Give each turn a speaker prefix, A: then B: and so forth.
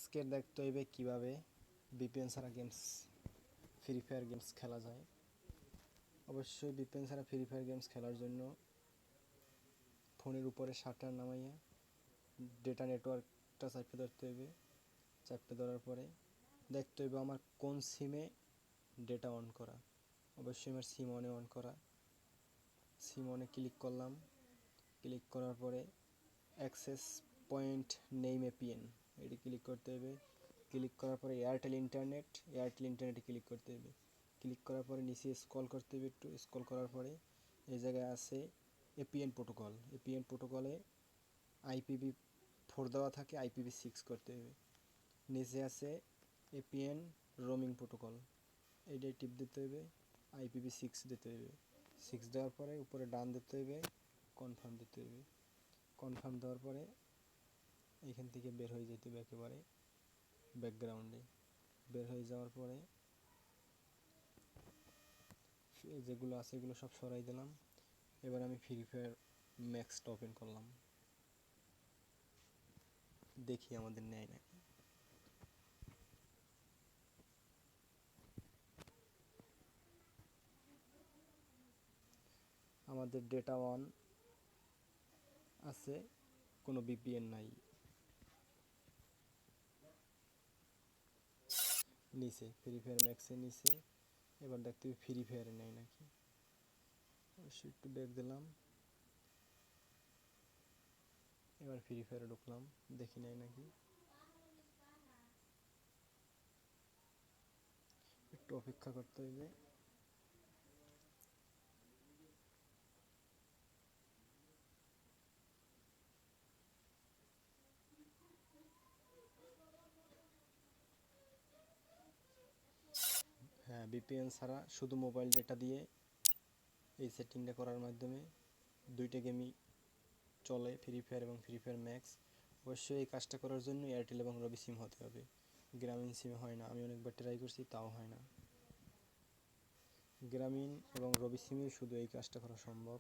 A: আজকের দেখতে হইবে কিভাবে ভিপিএন ছাড়া গেমস ফ্রি ফায়ার গেমস খেলা যায়। অবশ্যই ভিপিএন ছাড়া ফ্রি ফায়ার গেমস খেলার জন্য ফোনের উপরে শাটার নামাইয়া ডেটা নেটওয়ার্কটা চাপে ধরতে হইবে। চাপে ধরার পরে দেখতে হইবে আমার কোন সিমে ডেটা অন করা। অবশ্যই আমার সিম অন করা। সিম অনে ক্লিক করলাম। ক্লিক করার পরে অ্যাক্সেস পয়েন্ট নেম এপিএন এটি ক্লিক করতে হবে। ক্লিক করার পরে এয়ারটেল ইন্টারনেটে ক্লিক করতে হবে। ক্লিক করার পরে নিচে স্ক্রল করতে হবে, একটু স্ক্রল করার পরে এই জায়গায় আছে এপিএন প্রোটোকল। এপিএন প্রোটোকলে IPv4 দেওয়া থাকে, IPv6 করতে হবে। নিচে আছে এপিএন রোমিং প্রোটোকল, এইটাই টিপ দিতে হবে। IPv6 দিতে হবে। 6 দেওয়ার পরে উপরে ডান দিতে হবে, কনফার্ম দিতে হবে। কনফার্ম দেওয়ার পরে এখান থেকে বের হয়ে যেতে হবে, একেবারে ব্যাকগ্রাউন্ডে বের হয়ে যাওয়ার পরে যেগুলো আছে এগুলো সব সরাই দিলাম। এবার আমি ফ্রি ফায়ার ম্যাক্সটা ওপেন করলাম, দেখি আমাদের নেয় নাকি। আমাদের ডেটা অন আছে, কোনো ভিপিএন নাই। নিচে ফ্রি ফায়ার ম্যাক্সের নিচে এবার দেখতে হবে ফ্রি ফায়ারে নেয় নাকি। অবশ্যই একটু ব্যাক দিলাম। এবার ফ্রি ফায়ারে ঢুকলাম, দেখি নেয় নাকি। একটু অপেক্ষা করতে হইবে। হ্যাঁ, ভিপিএন ছাড়া শুধু মোবাইল ডেটা দিয়ে এই সেটিংটা করার মাধ্যমে দুইটা গেমই চলে, ফ্রি ফায়ার এবং ফ্রি ফায়ার ম্যাক্স। অবশ্যই এই কাজটা করার জন্য এয়ারটেল এবং রবি সিম হতে হবে, গ্রামীণ সিমে হয় না। আমি অনেকবার ট্রাই করছি, তাও হয় না। গ্রামীণ এবং রবি সিমে শুধু এই কাজটা করা সম্ভব।